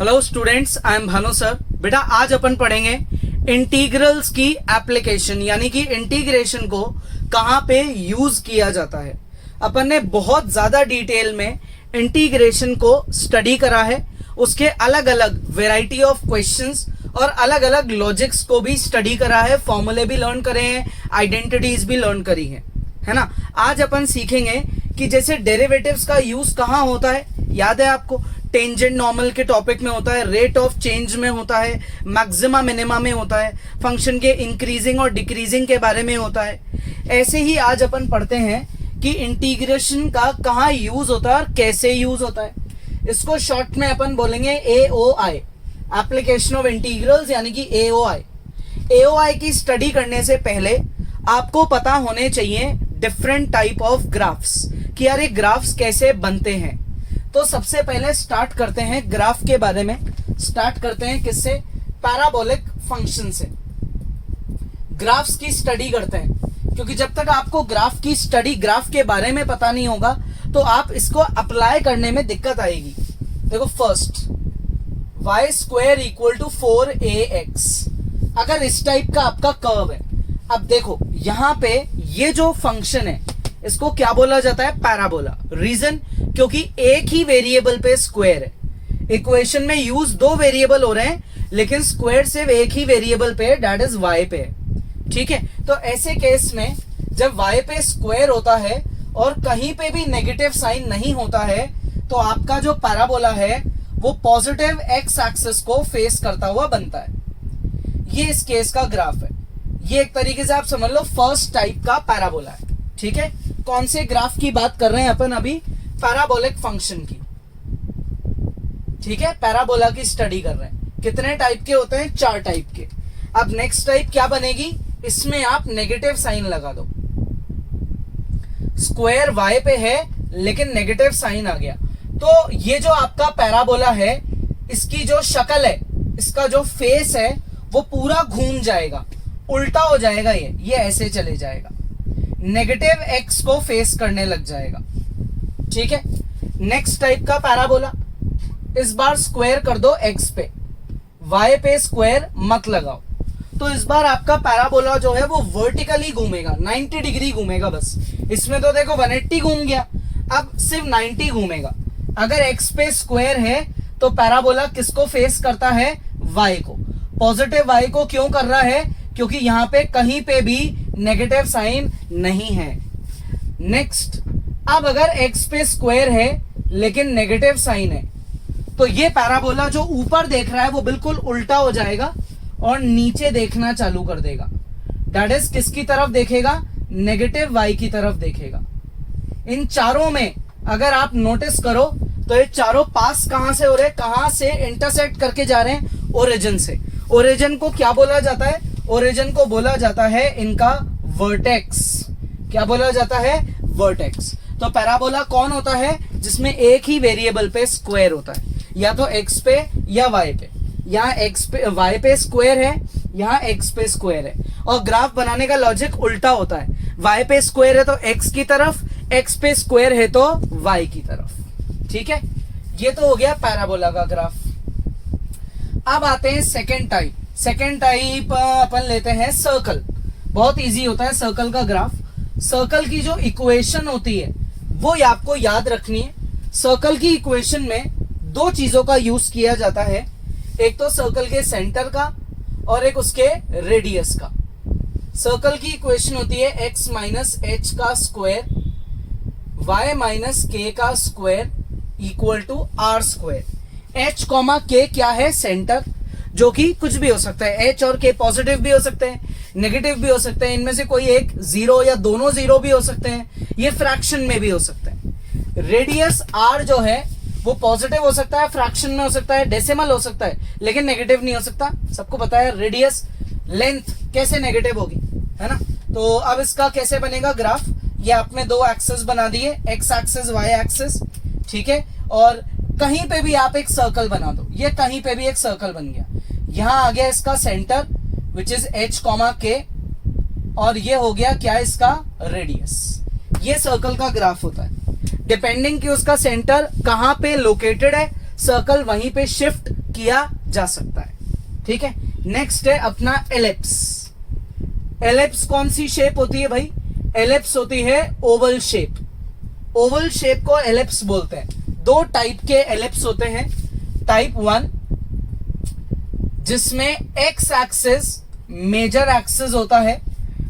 Hello students, I am Bhanu sir. बेटा आज अपन पढ़ेंगे इंटीग्रल्स की एप्लीकेशन, यानी कि इंटीग्रेशन को कहां पे यूज किया जाता है। अपन ने बहुत ज्यादा डिटेल में इंटीग्रेशन को स्टडी करा है, उसके अलग अलग वेराइटी ऑफ क्वेश्चंस और अलग अलग लॉजिक्स को भी स्टडी करा है, फॉर्मूले भी लर्न करे हैं, आइडेंटिटीज भी लर्न करी है ना। आज अपन सीखेंगे कि जैसे डेरिवेटिव्स का यूज कहां होता है। याद है आपको, टेंजेंट नॉर्मल के टॉपिक में होता है, रेट ऑफ चेंज में होता है, मैक्सिमा मिनिमा में होता है, फंक्शन के इंक्रीजिंग और डिक्रीजिंग के बारे में होता है। ऐसे ही आज अपन पढ़ते हैं कि इंटीग्रेशन का कहां यूज होता है और कैसे यूज होता है। इसको शॉर्ट में अपन बोलेंगे AOI, एप्लीकेशन ऑफ इंटीग्रल्स, यानी कि AOI। AOI की स्टडी करने से पहले आपको पता होने चाहिए डिफरेंट टाइप ऑफ ग्राफ्स, कि यार ये ग्राफ्स कैसे बनते हैं। तो सबसे पहले स्टार्ट करते हैं ग्राफ के बारे में। स्टार्ट करते हैं किससे? पैराबोलिक फंक्शन से। ग्राफ्स की स्टडी करते हैं, क्योंकि जब तक आपको ग्राफ की स्टडी, ग्राफ के बारे में पता नहीं होगा तो आप इसको अप्लाई करने में दिक्कत आएगी। देखो, फर्स्ट y² = 4ax, अगर इस टाइप का आपका कर्व है। अब देखो यहां पे ये जो फंक्शन है इसको क्या बोला जाता है? पैराबोला। रीजन, क्योंकि एक ही वेरिएबल पे स्क्वायर है। इक्वेशन में यूज दो वेरिएबल हो रहे हैं, लेकिन स्क्वायर सिर्फ एक ही वेरिएबल पे, दैट इज y पे है। ठीक है, तो ऐसे केस में जब y पे स्क्वायर होता है और कहीं पे भी नेगेटिव साइन नहीं होता है, तो आपका जो पैराबोला है वो पॉजिटिव x एक्सिस को फेस करता हुआ बनता है। ये इस केस का ग्राफ है। ये एक तरीके से आप समझ लो फर्स्ट टाइप का पैराबोला है। ठीक है, कौन से ग्राफ की बात कर रहे हैं अपन अभी? पैराबोलिक फंक्शन की। ठीक है, पैराबोला की स्टडी कर रहे हैं। कितने टाइप के होते हैं? 4 टाइप के। अब नेक्स्ट टाइप क्या बनेगी? इसमें आप नेगेटिव साइन लगा दो। स्क्वायर y पे है लेकिन नेगेटिव साइन आ गया, तो ये जो आपका पैराबोला है, इसकी जो शक्ल है, इसका जो फेस है, वो पूरा घूम जाएगा, उल्टा हो जाएगा। ये ऐसे चले जाएगा, नेगेटिव x को फेस करने लग जाएगा। ठीक है, नेक्स्ट टाइप का पैराबोला, इस बार स्क्वायर कर दो x पे, y पे स्क्वायर मत लगाओ। तो इस बार आपका पैराबोला जो है वो वर्टिकली घूमेगा, 90 डिग्री घूमेगा। बस इसमें तो देखो 180 घूम गया, अब सिर्फ 90 घूमेगा। अगर x पे स्क्वायर है तो पैराबोला किसको फेस करता है? y को। पॉजिटिव y को क्यों कर रहा है? क्योंकि यहां पे कहीं पे भी नेगेटिव साइन नहीं है। नेक्स्ट, अब अगर x पे स्क्वायर है लेकिन नेगेटिव साइन है, तो ये पैराबोला जो ऊपर देख रहा है वो बिल्कुल उल्टा हो जाएगा और नीचे देखना चालू कर देगा। दैट इज किसकी तरफ देखेगा? नेगेटिव y की तरफ देखेगा। इन चारों में अगर आप नोटिस करो तो ये चारों पास कहां से हो रहे हैं? कहां से इंटरसेक्ट करके जा रहे हैं? ओरिजिन से। ओरिजिन को क्या बोला जाता है? ओरिजिन को बोला जाता है इनका वर्टेक्स। क्या बोला जाता है? वर्टेक्स। तो पैराबोला कौन होता है? जिसमें एक ही वेरिएबल पे स्क्वायर होता है, या तो x पे या y पे। यहाँ x पे, y पे स्क्वायर है, यहाँ x पे स्क्वायर है। और ग्राफ बनाने का लॉजिक उल्टा होता है। y पे स्क्वायर है तो x की तरफ, x पे स्क्वायर है तो y की तरफ। ठीक है, ये तो हो गया पैराबोला का ग्राफ। अब आते हैं सेकेंड टाइप। सेकेंड टाइप अपन लेते हैं सर्कल। बहुत इजी होता है सर्कल का ग्राफ। सर्कल की जो इक्वेशन होती है वो आपको याद रखनी है। सर्कल की इक्वेशन में दो चीजों का यूज किया जाता है, एक तो सर्कल के सेंटर का और एक उसके रेडियस का। सर्कल की इक्वेशन होती है x माइनस h का स्क्वायर, y माइनस k का square equal to r square. h comma k क्या है? सेंटर, जो कि कुछ भी हो सकता है। h और k पॉजिटिव भी हो सकते हैं, नेगेटिव भी हो सकते हैं, इनमें से कोई एक जीरो या दोनों जीरो भी हो सकते हैं, ये फ्रैक्शन में भी हो सकते हैं। रेडियस r जो है वो पॉजिटिव हो सकता है, फ्रैक्शन में हो सकता है, डेसिमल हो सकता है, लेकिन नेगेटिव नहीं हो सकता। सबको पता है रेडियस लेंथ कैसे नेगेटिव होगी, है ना। तो अब इसका कैसे बनेगा ग्राफ? ये आपने दो एक्सेस बना दिए, x एक्सेस, y एक्सेस। ठीक है, और कहीं पे भी आप एक सर्कल बना दो। ये कहीं पे भी एक सर्कल बन गया। यहां आ गया इसका centre which is h, k, और ये हो गया क्या? इसका रेडियस। ये सर्कल का ग्राफ होता है। डिपेंडिंग कि उसका सेंटर कहां पे लोकेटेड है, सर्कल वहीं पे शिफ्ट किया जा सकता है। ठीक है, नेक्स्ट है अपना एलिप्स। एलिप्स कौन सी शेप होती है भाई? एलिप्स होती है ओवल शेप। ओवल शेप को एलिप्स बोलते हैं। दो टाइप के एलिप्स होते हैं। टाइप 1 जिसमें एक्स एक्सिस मेजर एक्सिस होता है,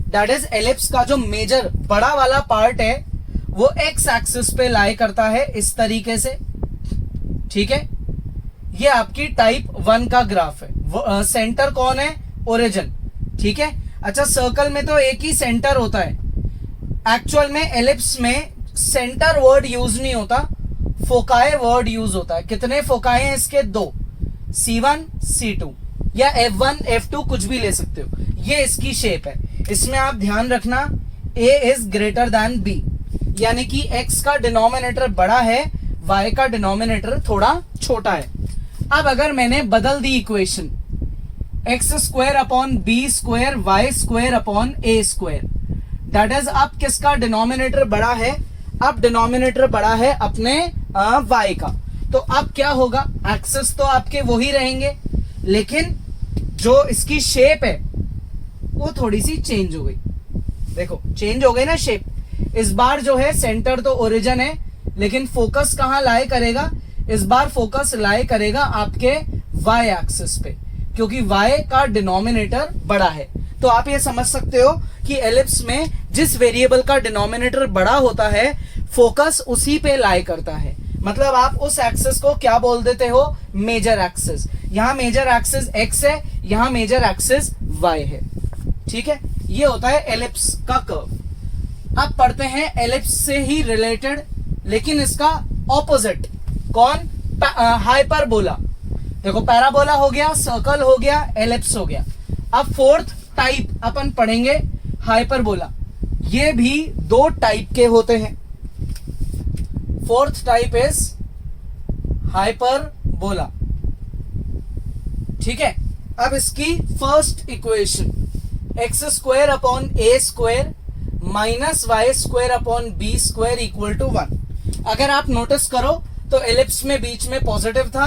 दैट इज एलिप्स का जो मेजर बड़ा वाला पार्ट है वो एक्स एक्सिस पे लाई करता है इस तरीके से। ठीक है, ये आपकी टाइप 1 का ग्राफ है। सेंटर कौन है? ओरिजिन। ठीक है, अच्छा सर्कल में तो एक ही सेंटर होता है, एक्चुअल में एलिप्स में सेंटर वर्ड यूज नहीं होता, फोकाई वर्ड यूज होता है। कितने फोकाई हैं इसके? 2, C1 C2 या F1 F2 कुछ भी ले सकते हो। ये इसकी शेप है। इसमें आप ध्यान रखना A is greater than B, यानी कि x का डिनोमिनेटर बड़ा है, y का डिनोमिनेटर थोड़ा छोटा है। अब अगर मैंने बदल दी equation x square upon B square Y square upon A square, that is अब किसका डिनोमिनेटर बड़ा है? अब डिनोमिनेटर बड़ा है अपने y का। तो अब क्या होगा? एक्सिस तो आपके वही रहेंगे, लेकिन जो इसकी शेप है वो थोड़ी सी चेंज हो गई। देखो चेंज हो गई ना शेप। इस बार जो है सेंटर तो ओरिजिन है, लेकिन फोकस कहां लाई करेगा? इस बार फोकस लाई करेगा आपके y एक्सिस पे, क्योंकि y का डिनोमिनेटर बड़ा है। तो आप ये समझ सकते हो कि एलिप्स में जिस वेरिएबल का डिनोमिनेटर बड़ा होता है फोकस उसी पे लाई करता है। मतलब आप उस एक्सिस को क्या बोल देते हो? Major axis. यहां मेजर एक्सिस x है, यहां मेजर एक्सिस y है। ठीक है, ये होता है एलिप्स का कर्व। अब पढ़ते हैं एलिप्स से ही रिलेटेड, लेकिन इसका ऑपोजिट। कौन? हाइपरबोला। देखो पैराबोला हो गया, सर्कल हो गया, एलिप्स हो गया। अब फोर्थ टाइप अपन पढ़ेंगे हाइपरबोला। ये भी 2 टाइप के होते हैं। Fourth type is hyperbola. ठीक है, अब इसकी first equation x square upon A square minus y square upon B square equal to 1। अगर आप नोटिस करो तो एलिप्स में बीच में पॉजिटिव था,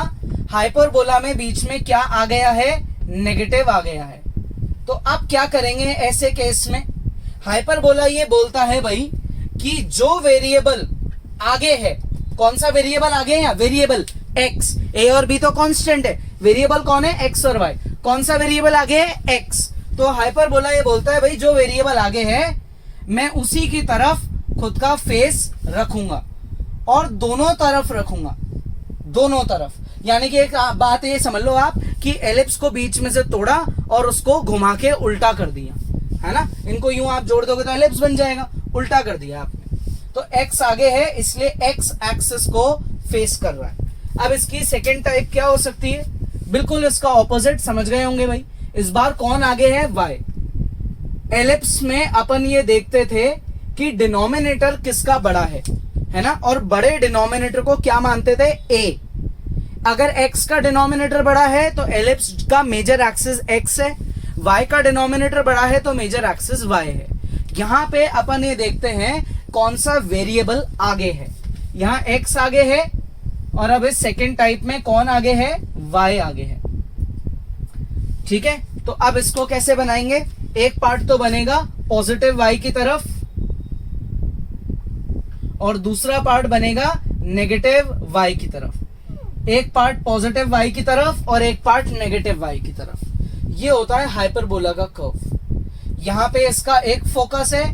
हाइपरबोला में बीच में क्या आ गया है? नेगेटिव आ गया है। तो अब क्या करेंगे ऐसे केस में? हाइपरबोला ये बोलता है भाई कि जो वेरिएबल आगे है, कौन सा वेरिएबल आगे है? Variable x। a और b तो कांस्टेंट है, वेरिएबल कौन है? x और y। कौन सा वेरिएबल आगे है? x। तो हाइपरबोला ये बोलता है भाई जो वेरिएबल आगे है मैं उसी की तरफ खुद का फेस रखूंगा और दोनों तरफ रखूंगा, दोनों तरफ। यानी कि एक बात ये समझ लो आप कि एलिप्स को बीच में से तोड़ा और उसको घुमा के उल्टा कर दिया, है ना। इनको यूं आप जोड़ दोगे तो एलिप्स बन जाएगा, उल्टा कर दिया आपने। तो x आगे है इसलिए x एक्सिस को फेस कर रहा है। अब इसकी सेकेंड टाइप क्या हो सकती है? बिल्कुल इसका ऑपोजिट। समझ गए होंगे भाई। इस बार कौन आगे है? y। एलिप्स में अपन ये देखते थे कि डिनोमिनेटर किसका बड़ा है ना, और बड़े डिनोमिनेटर को क्या मानते थे? a। अगर x का डिनोमिनेटर बड़ा है तो एलिप्स का मेजर एक्सिस x है, y का डिनोमिनेटर बड़ा है तो मेजर एक्सिस y है। यहां पे अपन ये देखते हैं कौन सा वेरिएबल आगे है। यहां x आगे है और अब इस सेकेंड टाइप में कौन आगे है? y आगे है। ठीक है, तो अब इसको कैसे बनाएंगे? एक पार्ट तो बनेगा पॉजिटिव y की तरफ और दूसरा पार्ट बनेगा नेगेटिव y की तरफ। एक पार्ट पॉजिटिव y की तरफ और एक पार्ट नेगेटिव y की तरफ। ये होता है हाइपरबोला का कर्व। यहां पे इसका एक फोकस है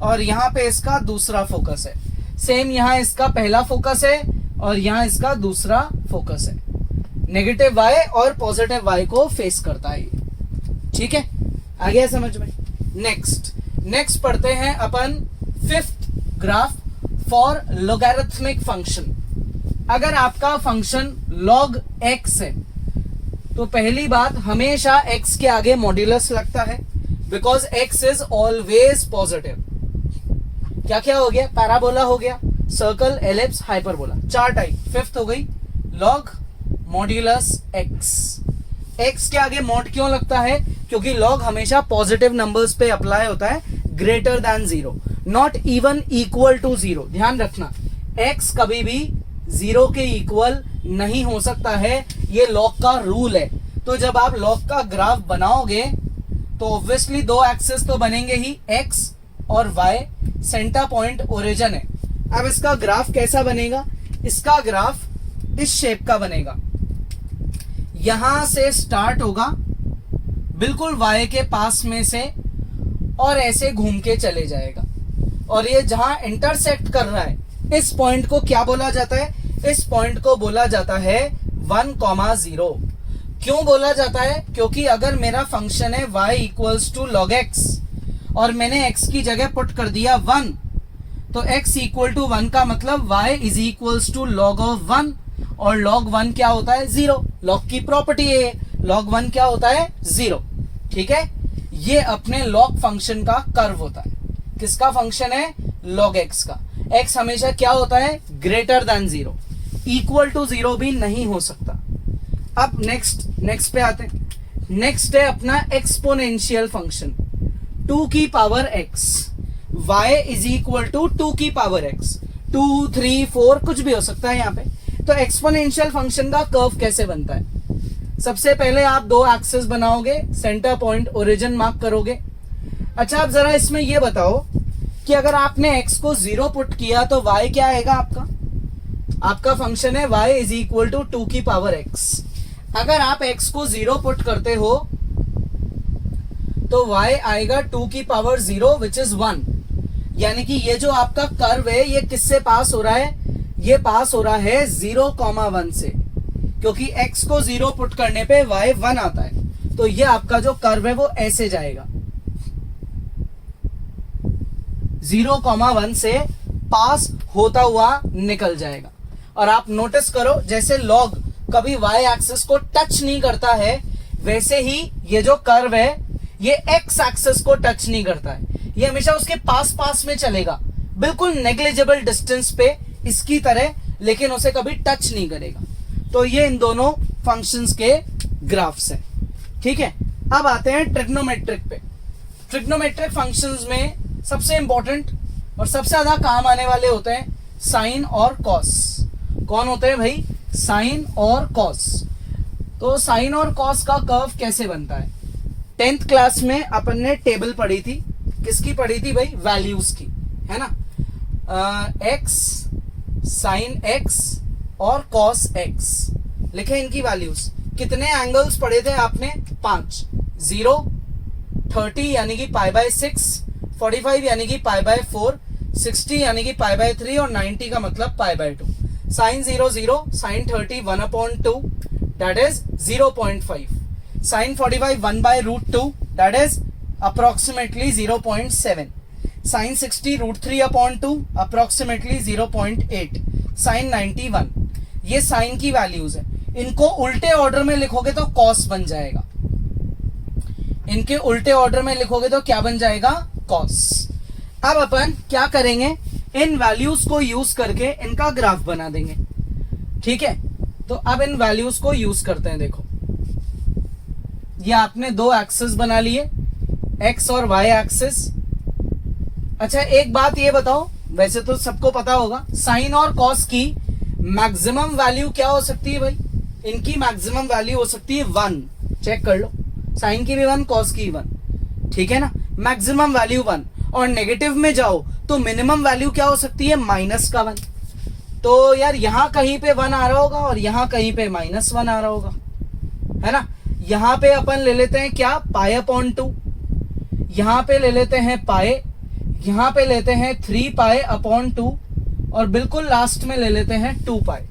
और यहां पे इसका दूसरा फोकस है। सेम यहां इसका पहला फोकस है और यहां इसका दूसरा फोकस है। नेगेटिव y और पॉजिटिव y को फेस करता है ये। ठीक है, आ गया समझ में। नेक्स्ट पढ़ते हैं अपन fifth graph for logarithmic function. अगर आपका फंक्शन log x है तो पहली बात हमेशा x के आगे मॉड्यूलस लगता है, because x is always positive. क्या क्या हो गया? पैराबोला हो गया, circle, ellipse, hyperbola. 4 type. Fifth हो गई log मॉड्यूलस x। x के आगे मॉड क्यों लगता है? क्योंकि log हमेशा पॉजिटिव नंबर्स पे अप्लाई होता है, greater than 0, not even equal to 0। ध्यान रखना, x कभी भी जीरो के इक्वल नहीं हो सकता है, ये लॉग का रूल है। तो जब आप लॉग का ग्राफ बनाओगे तो ऑब्वियसली दो एक्सेस तो बनेंगे ही, एक्स और वाई, सेंटर पॉइंट ओरिजिन है। अब इसका ग्राफ कैसा बनेगा? इसका ग्राफ इस शेप का बनेगा, यहां से स्टार्ट होगा बिल्कुल वाई के पास में से और ऐसे घूम के चले जाएगा, और ये जहां इंटरसेक्ट कर रहा है इस पॉइंट को क्या बोला जाता है? इस पॉइंट को बोला जाता है 1,0। क्यों बोला जाता है? क्योंकि अगर मेरा फंक्शन है y equals to log x और मैंने x की जगह पुट कर दिया 1, तो x इक्वल टू 1 का मतलब y is equals to log of 1, और log 1 क्या होता है? 0। log की प्रॉपर्टी है, log 1 क्या होता है? 0। ठीक है, ये अपने log फंक्शन का कर्व होता है। किसका फंक्शन है? log x का। x हमेशा क्या होता है? ग्रेटर देन 0, इक्वल टू 0 भी नहीं हो सकता। अब नेक्स्ट पे आते हैं। नेक्स्ट है अपना एक्सपोनेंशियल फंक्शन 2 की power x, y is equal to 2 की पावर x, 2, 3, 4 कुछ भी हो सकता है यहाँ पे। तो एक्सपोनेंशियल फंक्शन का कर्व कैसे बनता है? सबसे पहले आप दो एक्सेस बनाओगे, सेंटर पॉइंट ओरिजिन मार्क करोगे। अच्छा, अब जरा इसमें ये बताओ कि अगर आपने x को 0 पुट किया तो y क्या आएगा आपका? आपका फंक्शन है y इज इक्वल टू 2 की पावर x। अगर आप x को 0 पुट करते हो तो y आएगा 2 की पावर 0 विच इज 1। यानी कि ये जो आपका कर्व है ये किससे पास हो रहा है? ये पास हो रहा है 0,1 से, क्योंकि x को 0 पुट करने पे y 1 आता है। तो ये आपका जो कर्व है वो ऐसे जाएगा, 0,1 से पास होता हुआ निकल जाएगा। और आप नोटिस करो, जैसे लॉग कभी y एक्सिस को टच नहीं करता है, वैसे ही ये जो कर्व है ये x एक्सिस को टच नहीं करता है, ये हमेशा उसके पास में चलेगा, बिल्कुल नेग्लिजिबल डिस्टेंस पे इसकी तरह, लेकिन उसे कभी टच नहीं करेगा। तो ये इन दोनों फंक्शंस के ग्राफ्स हैं। ठीक है, अब आते हैं ट्रिग्नोमेट्रिक पे। ट्रिग्नोमेट्रिक फंक्शंस में सबसे इंपॉर्टेंट और सबसे ज्यादा काम आने वाले होते हैं साइन और कॉस। कौन होते हैं भाई? साइन और कॉस। तो साइन और कॉस का कर्व कैसे बनता है? 10th क्लास में अपन ने टेबल पढ़ी थी, किसकी पढ़ी थी भाई? वैल्यूज की, है ना। एक्स, साइन एक्स और कॉस एक्स लिखे इनकी वैल्यूज। कितने एंगल्स पढ़े थे आपने? 5, 0, 30 यानी कि π/6, 45 यानी कि π/4, 60 यानी कि π/3 और 90 का मतलब π/2। Sine 0, 0, sine 30 1/2 that is 0.5, sine 45 1/√2 that is approximately 0.7, sine 60 √3/2 approximately 0.8, sine 91। ये साइन की वैल्यूज है। इनको उल्टे ऑर्डर में लिखोगे तो कॉस बन जाएगा, इनके उल्टे ऑर्डर में लिखोगे तो क्या बन जाएगा? कॉस। अब अपन क्या करेंगे? इन वैल्यूज को यूज करके इनका ग्राफ बना देंगे। ठीक है, तो अब इन वैल्यूज को यूज करते हैं। देखो, ये आपने दो एक्सिस बना लिए, एक्स और वाई एक्सिस। अच्छा, एक बात ये बताओ, वैसे तो सबको पता होगा, साइन और कॉस की मैक्सिमम वैल्यू क्या हो सकती है भाई? इनकी मैक्सिमम वैल्यू हो सकती है 1। चेक कर लो, साइन की भी 1, कॉस की 1। ठीक है ना, मैक्सिमम वैल्यू 1। और नेगेटिव में जाओ तो मिनिमम वैल्यू क्या हो सकती है? -1। तो यार यहां कहीं पे 1 आ रहा होगा और यहां कहीं पे -1 आ रहा होगा, है ना। यहां पे अपन ले लेते हैं क्या? π/2, यहां पे ले लेते हैं पाए, यहां पे लेते हैं 3π/2 और बिल्कुल लास्ट में ले लेते हैं 2π।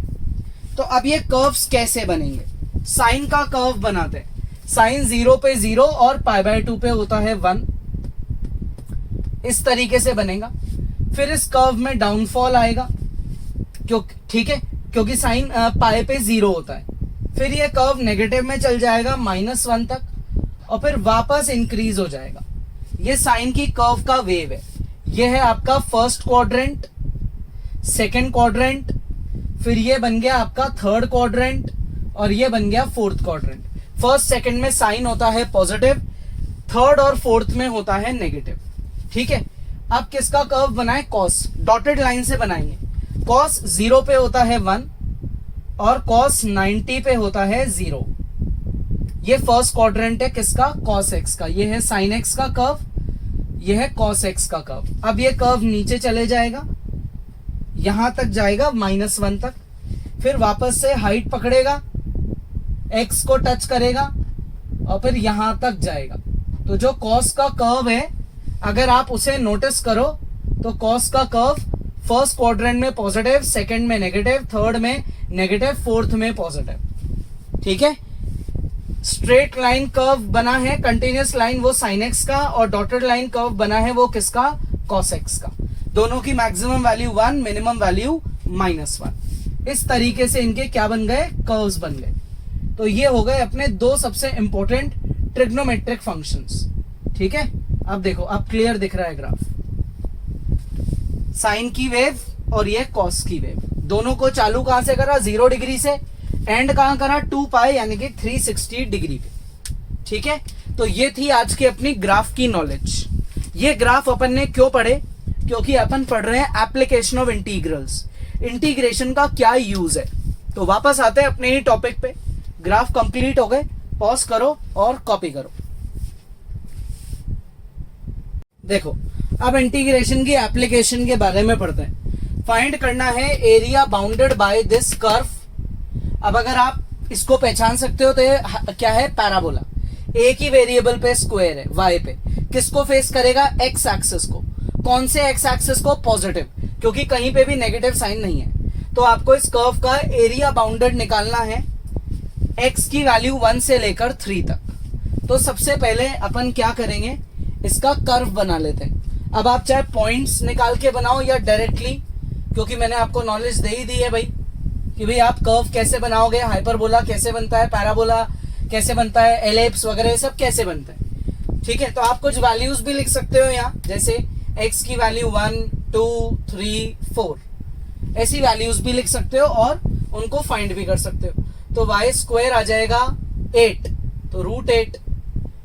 तो अब ये कर्व्स कैसे बनेंगे? साइन का कर्व बनाते हैं। साइन 0 पे 0 और π/2 पे होता है 1, इस तरीके से बनेगा। फिर इस कर्व में डाउनफॉल आएगा, ठीक है, क्योंकि साइन पाई पे 0 होता है। फिर ये कर्व नेगेटिव में चल जाएगा -1 तक और फिर वापस इंक्रीज हो जाएगा। ये साइन की कर्व का वेव है। ये है आपका फर्स्ट क्वाड्रेंट, सेकंड क्वाड्रेंट, फिर ये बन गया आपका थर्ड क्वाड्रेंट और ये बन गया फोर्थ क्वाड्रेंट। फर्स्ट सेकंड में साइन होता है पॉजिटिव, थर्ड और फोर्थ में होता है नेगेटिव। ठीक है, अब किसका कर्व बनाए? कॉस। डॉटेड लाइन से बनाएंगे। कॉस 0 पे होता है 1 और कॉस 90 पे होता है 0। ये फर्स्ट क्वाड्रेंट है किसका, कॉस एक्स का। ये है साइन एक्स का कर्व, ये है कॉस एक्स का कर्व। अब ये कर्व नीचे चले जाएगा, यहां तक जाएगा -1 तक, फिर वापस से हाइट पकड़ेगा, एक्स को टच करेगा और फिर यहां तक जाएगा। तो जो कॉस का कर्व है, अगर आप उसे नोटिस करो तो कॉस का कर्व फर्स्ट क्वाड्रेंट में पॉजिटिव, सेकंड में नेगेटिव, थर्ड में नेगेटिव, फोर्थ में पॉजिटिव। ठीक है, स्ट्रेट लाइन कर्व बना है, कंटिन्यूअस लाइन वो साइन एक्स का, और डॉटेड लाइन कर्व बना है वो किसका, कॉस एक्स का। दोनों की मैक्सिमम वैल्यू 1, मिनिमम वैल्यू -1। इस तरीके से इनके क्या बन गए, कर्व्स बन गए। तो ये हो गए अपने दो सबसे इंपॉर्टेंट ट्रिग्नोमेट्रिक फंक्शंस। ठीक है, अब देखो, अब क्लियर दिख रहा है ग्राफ। साइन की वेव और ये कॉस की वेव, दोनों को चालू कहां से करा, 0 डिग्री से, एंड कहां करा, 2 पाई यानी कि 360 डिग्री पे। ठीक है, तो ये थी आज की अपनी ग्राफ की नॉलेज। ये ग्राफ अपन ने क्यों पढ़े, क्योंकि अपन पढ़ रहे हैं एप्लीकेशन ऑफ इंटीग्रल्स, इंटीग्रेशन का क्या यूज है। तो वापस आते हैं अपने ही टॉपिक पे। ग्राफ कंप्लीट हो गए, पॉज करो और कॉपी करो। देखो, अब इंटीग्रेशन की एप्लीकेशन के बारे में पढ़ते हैं। फाइंड करना है area bounded by this curve. अब अगर आप इसको पहचान सकते हो तो ये क्या है, पैराबोला। एक ही वेरिएबल पे स्क्वायर है, वाई पे। किसको फेस करेगा, एक्स एक्सिस को। कौन से एक्स एक्सिस को, पॉजिटिव, क्योंकि कहीं पे भी नेगेटिव साइन नहीं है। तो आपको इस कर्व का एरिया बाउंडेड निकालना है, एक्स की वैल्यू 1 से लेकर 3 तक। तो सबसे पहले अपन क्या करेंगे, इसका कर्व बना लेते हैं। अब आप चाहे पॉइंट्स निकाल के बनाओ या डायरेक्टली, क्योंकि मैंने आपको नॉलेज दे ही दी है भाई कि भाई आप कर्व कैसे बनाओगे, हाइपरबोला कैसे बनता है, पैराबोला कैसे बनता है, एलिप्स वगैरह सब कैसे बनता है। ठीक है, तो आप कुछ वैल्यूज भी लिख सकते हो यहाँ, जैसे x की वैल्यू 1, 2, 3, 4, ऐसी वैल्यूज भी लिख सकते हो और उनको फाइंड भी कर सकते हो। तो y स्क्वायर आ जाएगा 8, तो √8,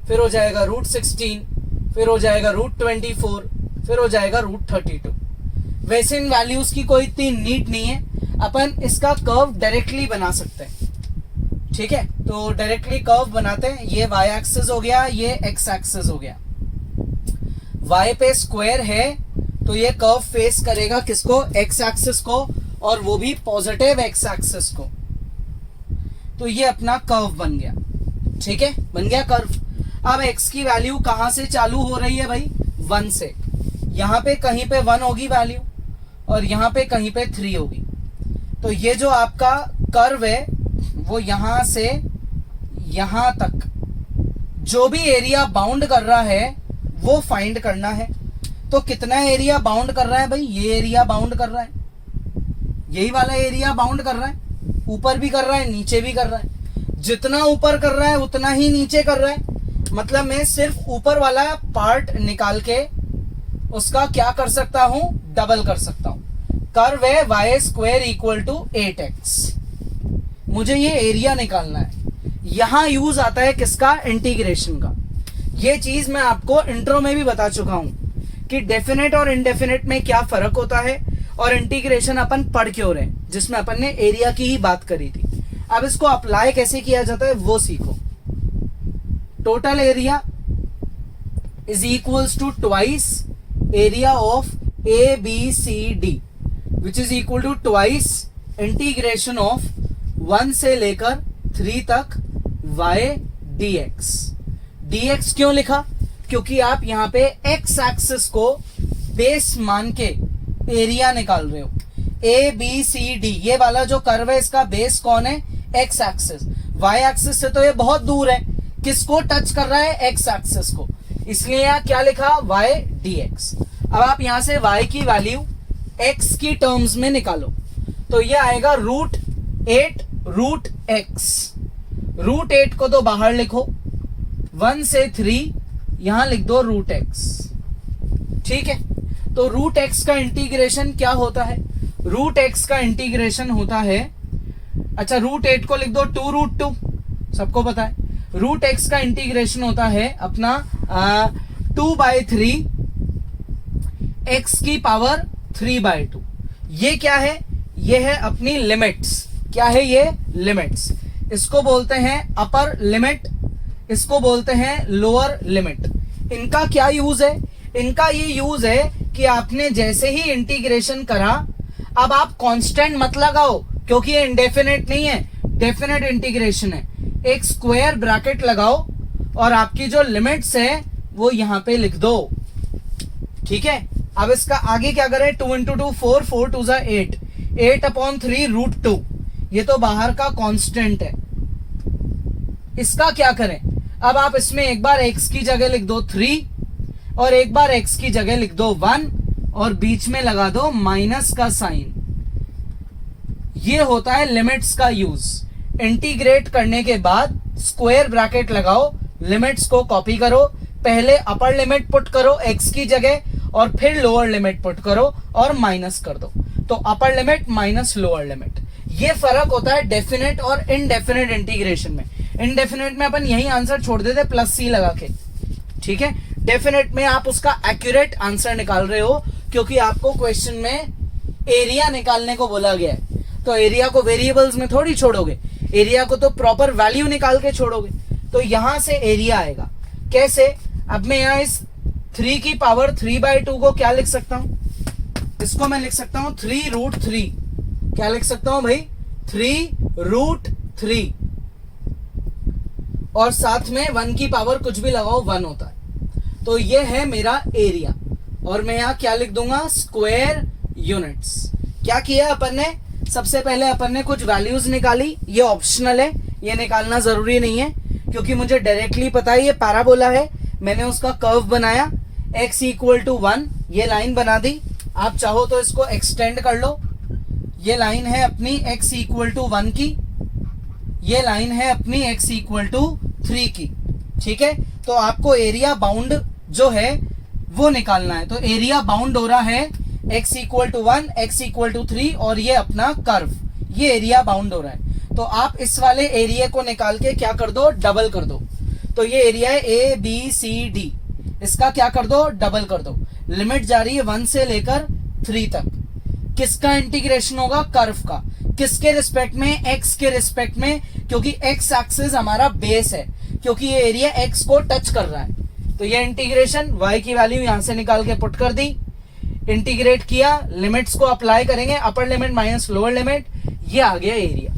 फिर हो जाएगा √16, फिर हो जाएगा √24, फिर हो जाएगा √32। वैसे इन वैल्यूज की कोई इतनी नीड नहीं है, अपन इसका कर्व डायरेक्टली बना सकते हैं। ठीक है, तो डायरेक्टली कर्व बनाते हैं। ये y एक्सिस हो गया, ये x एक्सिस हो गया। y पे स्क्वायर है तो ये कर्व फेस करेगा किसको, x एक्सिस को, और वो भी पॉजिटिव x एक्सिस को। तो ये अपना कर्व बन गया। ठीक है, बन गया कर्व। अब x की वैल्यू कहां से चालू हो रही है भाई, 1 से। यहां पे कहीं पे 1 होगी वैल्यू और यहां पे कहीं पे 3 होगी। तो ये जो आपका कर्व है वो यहां से यहां तक जो भी एरिया बाउंड कर रहा है वो फाइंड करना है। तो कितना एरिया बाउंड कर रहा है भाई, ये एरिया बाउंड कर रहा है, यही वाला एरिया बाउंड कर रहा है, ऊपर भी कर रहा है, नीचे भी कर रहा है। जितना ऊपर कर रहा है उतना ही नीचे कर रहा है। मतलब मैं सिर्फ ऊपर वाला पार्ट निकाल के उसका क्या कर सकता हूं, डबल कर सकता हूं। कर्व है y square equal to 8x। मुझे ये एरिया निकालना है। यहां यूज आता है किसका, इंटीग्रेशन का। ये चीज मैं आपको इंट्रो में भी बता चुका हूं कि डेफिनेट और इनडेफिनेट में क्या फर्क होता है और इंटीग्रेशन अपन पढ़ क्यों रहे, जिसमें अपन ने एरिया की ही बात करी थी। अब इसको अप्लाई कैसे किया जाता है वो सीखो। Total area is equals to twice area of ABCD which is equal to twice integration of 1 से लेकर 3 तक y dx। dx क्यों लिखा, क्योंकि आप यहाँ पे x एक्सिस को बेस मान के एरिया निकाल रहे हो। ABCD ये वाला जो कर्व है इसका बेस कौन है, x एक्सिस। y एक्सिस से तो ये बहुत दूर है, किसको टच कर रहा है, x एक्सिस को, इसलिए यहाँ क्या लिखा, y dx। अब आप यहां से y की वैल्यू x की टर्म्स में निकालो तो ये आएगा √8 √x। √8 को तो बाहर लिखो, 1 से 3 यहां लिख दो √x। ठीक है, तो √x का इंटीग्रेशन क्या होता है, √x का इंटीग्रेशन होता है, अच्छा √8 को लिख दो 2√2, सबको पता है। √x का इंटीग्रेशन होता है अपना 2/3 x की पावर 3/2। ये क्या है, ये है अपनी लिमिट्स। क्या है ये, लिमिट्स। इसको बोलते हैं अपर लिमिट, इसको बोलते हैं लोअर लिमिट। इनका क्या यूज है, इनका ये यूज है कि आपने जैसे ही इंटीग्रेशन करा, अब आप कांस्टेंट मत लगाओ क्योंकि ये इंडेफिनेट नहीं है, डेफिनेट इंटीग्रेशन है। एक स्क्वायर ब्रैकेट लगाओ और आपकी जो लिमिट्स है वो यहां पे लिख दो, ठीक है। अब इसका आगे क्या करें, 2 इंटू 2 4, 4 2 8, 8/3√2, ये तो बाहर का कांस्टेंट है। इसका क्या करें, अब आप इसमें एक बार x की जगह लिख दो 3 और एक बार x की जगह लिख दो 1 और बीच में लगा दो माइनस का साइन। ये होता है लिमिट्स का यूज। इंटीग्रेट करने के बाद स्क्वायर ब्रैकेट लगाओ, लिमिट्स को कॉपी करो, पहले अपर लिमिट पुट करो x की जगह और फिर लोअर लिमिट पुट करो और माइनस कर दो, तो upper limit minus lower limit. ये फर्क होता है डेफिनेट और इनडेफिनेट इंटीग्रेशन में। इनडेफिनेट में अपन यही आंसर छोड़ देते +c लगा के, ठीक है। डेफिनेट में आप उसका एक्यूरेट आंसर निकाल रहे हो क्योंकि आपको क्वेश्चन में एरिया निकालने को बोला गया है, तो एरिया को वेरिएबल्स में थोड़ी छोड़ोगे, एरिया को तो प्रॉपर वैल्यू निकाल के छोड़ोगे। तो यहां से एरिया आएगा कैसे, अब मैं यहां इस 3 की पावर 3/2 को क्या लिख सकता हूं, इसको मैं लिख सकता हूं 3√3। क्या लिख सकता हूं भाई, 3√3 और साथ में 1 की पावर कुछ भी लगाओ 1 होता है। तो ये है मेरा एरिया और मैं यहां क्या लिख दूंगा, स्क्वायर यूनिट्स। क्या किया अपन ने, सबसे पहले अपन ने कुछ वैल्यूज निकाली, ये ऑप्शनल है, ये निकालना जरूरी नहीं है क्योंकि मुझे डायरेक्टली पता है ये पैराबोला है। मैंने उसका कर्व बनाया, x = 1, ये लाइन बना दी। आप चाहो तो इसको एक्सटेंड कर लो, ये लाइन है अपनी x = 1 की, ये लाइन है अपनी x = 3 की, ठीक है। तो आपको एरिया बाउंड जो है वो निकालना है। तो एरिया बाउंड हो रहा है x = 1, x = 3 और ये अपना कर्व, ये एरिया बाउंड हो रहा है। तो आप इस वाले एरिया को निकाल के क्या कर दो, डबल कर दो। तो ये एरिया है ABCD, इसका क्या कर दो, डबल कर दो। लिमिट जा रही है 1 से लेकर 3 तक। किसका इंटीग्रेशन होगा, कर्व का। किसके रिस्पेक्ट में, x के रिस्पेक्ट में, क्योंकि x एक्सिस हमारा बेस है, क्योंकि ये एरिया x को टच कर रहा है। तो ये इंटीग्रेशन y की वैल्यू यहां से निकाल के पुट कर दी, इंटीग्रेट किया, लिमिट्स को अप्लाई करेंगे, upper limit minus lower limit, ये आ गया एरिया।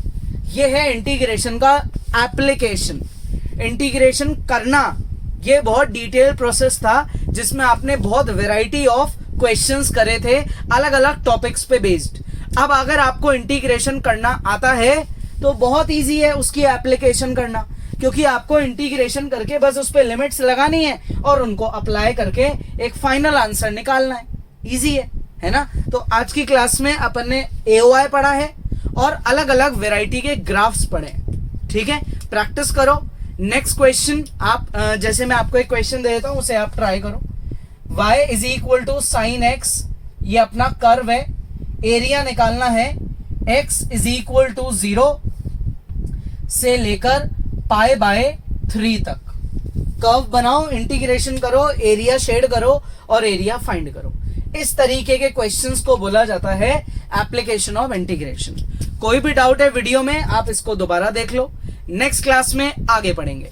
ये है इंटीग्रेशन का एप्लीकेशन। इंटीग्रेशन करना ये बहुत डिटेल प्रोसेस था जिसमें आपने बहुत वैरायटी ऑफ क्वेश्चंस करे थे अलग अलग टॉपिक्स पे बेस्ड। अब अगर आपको इंटीग्रेशन करना आता है तो बहुत इजी है उसकी एप्लीकेशन करना, क्योंकि आपको इंटीग्रेशन करके बस उस पे लिमिट्स लगानी है और उनको अप्लाई करके एक फाइनल आंसर निकालना है। इजी है ना। तो आज की क्लास में अपन ने AOI पढ़ा है और अलग अलग वैरायटी के ग्राफ्स पढ़े, ठीक है। प्रैक्टिस करो। नेक्स्ट क्वेश्चन आप जैसे मैं आपको एक क्वेश्चन दे देता हूं, उसे आप ट्राई करो। y = sin x, ये अपना कर्व है, एरिया निकालना है, x = 0 से लेकर π/3 तक। कर्व बनाओ, इंटीग्रेशन करो, एरिया शेड करो और एरिया फाइंड करो। इस तरीके के क्वेश्चंस को बोला जाता है एप्लीकेशन ऑफ इंटीग्रेशन। कोई भी डाउट है वीडियो में, आप इसको दोबारा देख लो। नेक्स्ट क्लास में आगे पढ़ेंगे।